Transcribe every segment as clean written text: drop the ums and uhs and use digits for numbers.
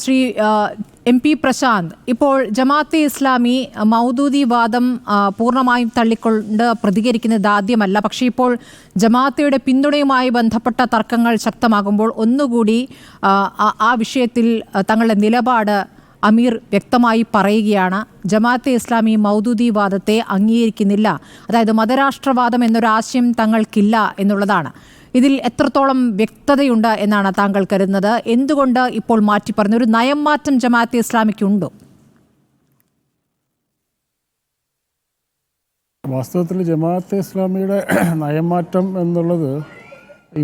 Shri M P Prashant, ഇപ്പോൾ ജമാഅത്തെ ഇസ്ലാമി മൗദൂദി വാദം പൂർണ്ണമായും തള്ളിക്കൊണ്ട് പ്രതികരിക്കുന്നത് ആദ്യമല്ല. പക്ഷേ ഇപ്പോൾ ജമാഅത്തയുടെ പിന്തുണയുമായി ബന്ധപ്പെട്ട തർക്കങ്ങൾ ശക്തമാകുമ്പോൾ ഒന്നുകൂടി ആ വിഷയത്തിൽ തങ്ങളുടെ നിലപാട് അമീർ വ്യക്തമായി പറയുകയാണ്. ജമാഅത്തെ ഇസ്ലാമി മൗദൂദി വാദത്തെ അംഗീകരിക്കുന്നില്ല, അതായത് മതരാഷ്ട്രവാദം എന്നൊരാശയം തങ്ങൾക്കില്ല എന്നുള്ളതാണ്. ഇതിൽ എത്രത്തോളം വ്യക്തതയുണ്ട് എന്നാണ് താങ്കൾ കരുതുന്നത്? എന്തുകൊണ്ട് ഇപ്പോൾ മാറ്റി പറഞ്ഞു? ഒരു നയം മാറ്റം ജമാഅത്തെ ഇസ്ലാമിക്കുണ്ടോ? വാസ്തവത്തിൽ ജമാഅത്തെ ഇസ്ലാമിയുടെ നയമാറ്റം എന്നുള്ളത്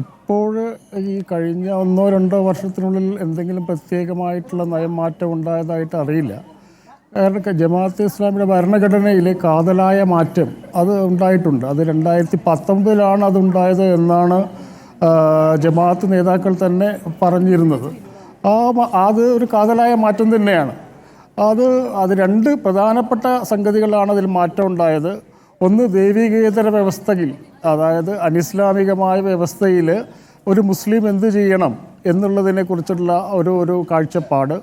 ഇപ്പോൾ ഈ കഴിഞ്ഞ 1-2 വർഷത്തിനുള്ളിൽ എന്തെങ്കിലും പ്രത്യേകമായിട്ടുള്ള നയമാറ്റം ഉണ്ടായതായിട്ട് അറിയില്ല. കാരണം ജമാഅത്തെ ഇസ്ലാമിയുടെ ഭരണഘടനയിൽ കാതലായ മാറ്റം അത് ഉണ്ടായിട്ടുണ്ട്. അത് 2019 അതുണ്ടായത് എന്നാണ് ജമാഅത്ത് നേതാക്കൾ തന്നെ പറഞ്ഞിരുന്നത്. അത് ഒരു കാതലായ മാറ്റം തന്നെയാണ്. അത് 2 പ്രധാനപ്പെട്ട സംഗതികളാണ് അതിൽ മാറ്റം ഉണ്ടായത്. ഒന്ന്, ദൈവികേതര വ്യവസ്ഥയിൽ, അതായത് അനിസ്ലാമികമായ വ്യവസ്ഥയിൽ ഒരു മുസ്ലിം എന്ത് ചെയ്യണം എന്നുള്ളതിനെക്കുറിച്ചുള്ള ഒരു കാഴ്ചപ്പാട്.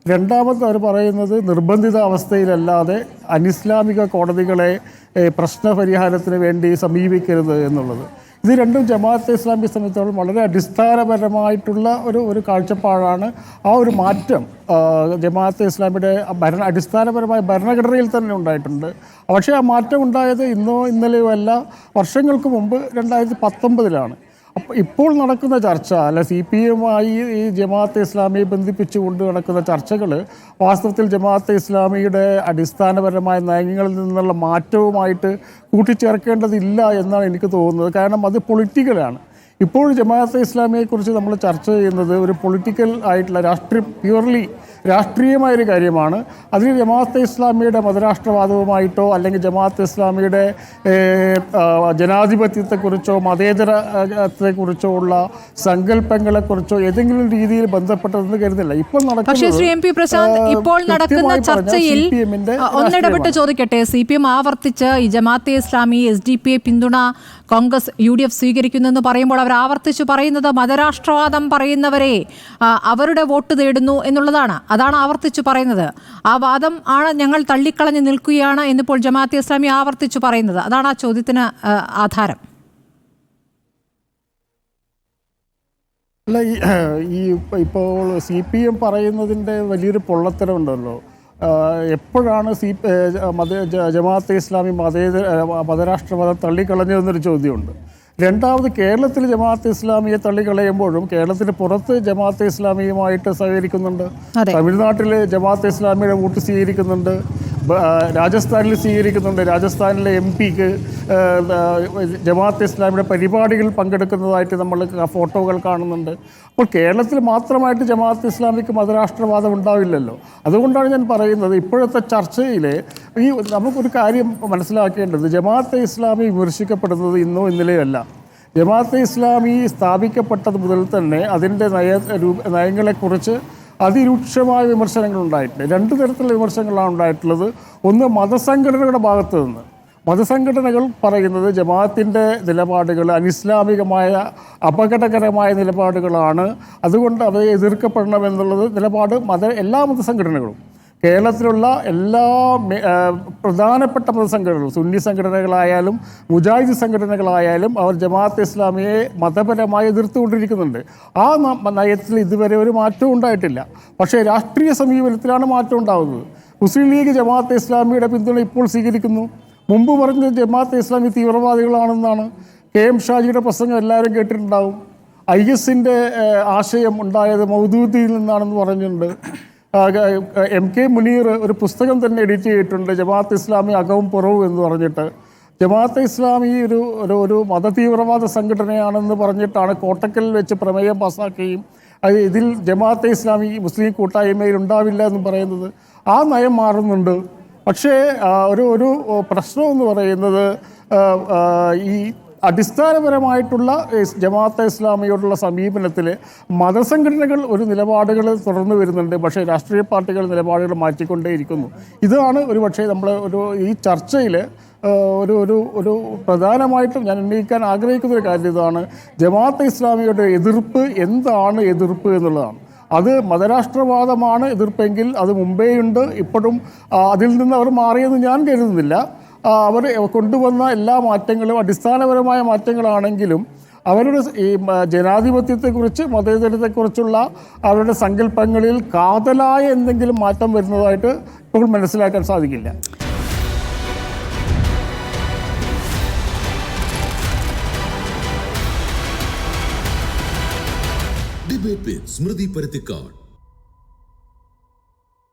രണ്ടാമത് അവർ പറയുന്നത് നിർബന്ധിത അവസ്ഥയിലല്ലാതെ അനിസ്ലാമിക കോടതികളെ പ്രശ്നപരിഹാരത്തിന് വേണ്ടി സമീപിക്കരുത് എന്നുള്ളത്. ഇത് രണ്ടും ജമാഅത്തെ ഇസ്ലാമിയെ സംബന്ധിച്ചിടത്തോളം വളരെ അടിസ്ഥാനപരമായിട്ടുള്ള ഒരു കാഴ്ചപ്പാടാണ്. ആ ഒരു മാറ്റം ജമാഅത്തെ ഇസ്ലാമിയുടെ അടിസ്ഥാനപരമായ ഭരണഘടനയിൽ തന്നെ ഉണ്ടായിട്ടുണ്ട്. പക്ഷേ ആ മാറ്റം ഉണ്ടായത് ഇന്നോ ഇന്നലെയോ അല്ല, വർഷങ്ങൾക്ക് മുമ്പ് 2019 അപ്പോൾ ഇപ്പോൾ നടക്കുന്ന ചർച്ച, അല്ല CPM-മായി ഈ ജമാഅത്തെ ഇസ്ലാമിയെ ബന്ധിപ്പിച്ചുകൊണ്ട് നടക്കുന്ന ചർച്ചകൾ വാസ്തവത്തിൽ ജമാഅത്തെ ഇസ്ലാമിയുടെ അടിസ്ഥാനപരമായ നയങ്ങളിൽ നിന്നുള്ള മാറ്റവുമായിട്ട് കൂട്ടിച്ചേർക്കേണ്ടതില്ല എന്നാണ് എനിക്ക് തോന്നുന്നത്. കാരണം അത് പൊളിറ്റിക്കലാണ്. ഇപ്പോൾ ജമാഅത്തെ ഇസ്ലാമിയെക്കുറിച്ച് നമ്മൾ ചർച്ച ചെയ്യുന്നത് ഒരു പൊളിറ്റിക്കൽ ആയിട്ടുള്ള പ്യുവർലി രാഷ്ട്രീയമായൊരു കാര്യമാണ്. അതിൽ ജമാഅത്തെ ഇസ്ലാമിയുടെ മതരാഷ്ട്രവാദവുമായിട്ടോ അല്ലെങ്കിൽ ജമാഅത്തെ ഇസ്ലാമിയുടെ ജനാധിപത്യത്തെക്കുറിച്ചോ മതേതരത്തെക്കുറിച്ചോ ഉള്ള സങ്കല്പങ്ങളെക്കുറിച്ചോ ഏതെങ്കിലും രീതിയിൽ ബന്ധപ്പെട്ടതെന്ന് കരുതില്ല. ഇപ്പോൾ നടക്കുന്ന ചർച്ചയിൽ ഒന്നിടപെട്ട് ചോദിക്കട്ടെ, CPM ആവർത്തിച്ച് ഈ ജമാഅത്തെ ഇസ്ലാമി SDP പിന്തുണ കോൺഗ്രസ് UDF സ്വീകരിക്കുന്നെന്ന് പറയുമ്പോൾ അവർ ആവർത്തിച്ച് പറയുന്നത് മതരാഷ്ട്രവാദം പറയുന്നവരെ അവരുടെ വോട്ട് തേടുന്നു എന്നുള്ളതാണ്. അതാണ് ആവർത്തിച്ചു പറയുന്നത്. ആ വാദം ആണ് ഞങ്ങൾ തള്ളിക്കളഞ്ഞ് നിൽക്കുകയാണ് എന്നിപ്പോൾ ജമാഅത്തെ ഇസ്ലാമി ആവർത്തിച്ചു പറയുന്നത്. അതാണ് ആ ചോദ്യത്തിന് ആധാരം. അല്ല, ഇപ്പോൾ CPM പറയുന്നതിൻ്റെ വലിയൊരു പൊള്ളത്തരമുണ്ടല്ലോ. എപ്പോഴാണ് ജമാഅത്തെ ഇസ്ലാമി മതരാഷ്ട്രവാദം തള്ളിക്കളഞ്ഞതെന്നൊരു ചോദ്യമുണ്ട്. രണ്ടാമത്, കേരളത്തിൽ ജമാഅത്തെ ഇസ്ലാമിയെ തള്ളിക്കളയുമ്പോഴും കേരളത്തിന് പുറത്ത് ജമാഅത്തെ ഇസ്ലാമിയുമായിട്ട് സഹകരിക്കുന്നുണ്ട്. തമിഴ്നാട്ടിൽ ജമാഅത്തെ ഇസ്ലാമിയുടെ വോട്ട് സ്വീകരിക്കുന്നുണ്ട്, രാജസ്ഥാനിൽ സ്വീകരിക്കുന്നുണ്ട്. രാജസ്ഥാനിലെ MP-ക്ക് ജമാഅത്തെ ഇസ്ലാമിയുടെ പരിപാടികളിൽ പങ്കെടുക്കുന്നതായിട്ട് നമ്മൾ ഫോട്ടോകൾ കാണുന്നുണ്ട്. അപ്പോൾ കേരളത്തിൽ മാത്രമായിട്ട് ജമാഅത്തെ ഇസ്ലാമിക്ക് മതരാഷ്ട്രവാദം ഉണ്ടാവില്ലല്ലോ. അതുകൊണ്ടാണ് ഞാൻ പറയുന്നത്, ഇപ്പോഴത്തെ ചർച്ചയിൽ നമുക്കൊരു കാര്യം മനസ്സിലാക്കേണ്ടത്, ജമാഅത്തെ ഇസ്ലാമി വിമർശിക്കപ്പെടുന്നത് ഇന്നോ ഇന്നലെയോ അല്ല. ജമാഅത്തെ ഇസ്ലാമി സ്ഥാപിക്കപ്പെട്ടത് മുതൽ തന്നെ അതിൻ്റെ നയങ്ങളെക്കുറിച്ച് അതിരൂക്ഷമായ വിമർശനങ്ങൾ ഉണ്ടായിട്ടുണ്ട്. 2 തരത്തിലുള്ള വിമർശനങ്ങളാണ് ഉണ്ടായിട്ടുള്ളത്. ഒന്ന്, മതസംഘടനകളുടെ ഭാഗത്തു നിന്ന്. മതസംഘടനകൾ പറയുന്നത് ജമാഅത്തിൻ്റെ നിലപാടുകൾ അനിസ്ലാമികമായ അപകടകരമായ നിലപാടുകളാണ്, അതുകൊണ്ട് അവയെ എതിർക്കപ്പെടണമെന്നുള്ളത് നിലപാട് എല്ലാ മതസംഘടനകളും, കേരളത്തിലുള്ള എല്ലാ പ്രധാനപ്പെട്ട മതസംഘടനകളും, സുന്നി സംഘടനകളായാലും മുജാഹിദ് സംഘടനകളായാലും അവർ ജമാഅത്തെ ഇസ്ലാമിയെ മതപരമായി എതിർത്തുകൊണ്ടിരിക്കുന്നുണ്ട്. ആ നയത്തിൽ ഇതുവരെ ഒരു മാറ്റവും ഉണ്ടായിട്ടില്ല. പക്ഷേ രാഷ്ട്രീയ സമീപനത്തിലാണ് മാറ്റം ഉണ്ടാകുന്നത്. മുസ്ലിം ലീഗ് ജമാഅത്തെ ഇസ്ലാമിയുടെ പിന്തുണ ഇപ്പോൾ സ്വീകരിക്കുന്നു. മുമ്പ് പറഞ്ഞത് ജമാഅത്തെ ഇസ്ലാമി തീവ്രവാദികളാണെന്നാണ്. KM ഷാജിയുടെ പ്രസംഗം എല്ലാവരും കേട്ടിട്ടുണ്ടാവും. IS-ന്റെ ആശയം ഉണ്ടായത് മൗദൂദിയിൽ നിന്നാണെന്ന് പറഞ്ഞിട്ടുണ്ട്. MK മുനീർ ഒരു പുസ്തകം തന്നെ എഡിറ്റ് ചെയ്തിട്ടുണ്ട്, ജമാഅത്തെ ഇസ്ലാമി അകവും പുറവും എന്ന് പറഞ്ഞിട്ട്. ജമാഅത്തെ ഇസ്ലാമി ഒരു മതതീവ്രവാദ സംഘടനയാണെന്ന് പറഞ്ഞിട്ടാണ് കോട്ടക്കലിൽ വെച്ച് പ്രമേയം പാസ്സാക്കുകയും ഇതിൽ ജമാഅത്തെ ഇസ്ലാമി മുസ്ലിം കൂട്ടായ്മയിൽ ഉണ്ടാവില്ല എന്ന് പറയുന്നത്. ആ നയം മാറുന്നുണ്ട്. പക്ഷേ ഒരു പ്രശ്നം എന്ന് പറയുന്നത്, ഈ അടിസ്ഥാനപരമായിട്ടുള്ള ജമാഅത്തെ ഇസ്ലാമിയോടുള്ള സമീപനത്തിൽ മതസംഘടനകൾ ഒരു നിലപാടുകൾ തുടർന്നു വരുന്നുണ്ട്. പക്ഷേ രാഷ്ട്രീയ പാർട്ടികൾ നിലപാടുകൾ മാറ്റിക്കൊണ്ടേയിരിക്കുന്നു. ഇതാണ് ഒരുപക്ഷെ നമ്മൾ ഈ ചർച്ചയിൽ ഒരു പ്രധാനമായിട്ടും ഞാൻ ഉന്നയിക്കാൻ ആഗ്രഹിക്കുന്നൊരു കാര്യം ഇതാണ്. ജമാഅത്തെ ഇസ്ലാമിയുടെ എതിർപ്പ് എന്താണ് എതിർപ്പ് എന്നുള്ളതാണ്. അത് മതരാഷ്ട്രവാദമാണ് എതിർപ്പെങ്കിൽ അത് മുമ്പേയുണ്ട്, ഇപ്പോഴും അതിൽ നിന്ന് അവർ മാറിയെന്ന് ഞാൻ കരുതുന്നില്ല. അവർ കൊണ്ടുവന്ന എല്ലാ മാറ്റങ്ങളും അടിസ്ഥാനപരമായ മാറ്റങ്ങളാണെങ്കിലും അവരുടെ ഈ ജനാധിപത്യത്തെക്കുറിച്ച് മതേതരത്തെക്കുറിച്ചുള്ള അവരുടെ സങ്കല്പങ്ങളിൽ കാതലായ എന്തെങ്കിലും മാറ്റം വരുന്നതായിട്ട് ഇപ്പോൾ മനസ്സിലാക്കാൻ സാധിക്കില്ല. ഡിബേറ്റ് വിത്ത് സ്മൃതി പരുത്തിക്കാട്.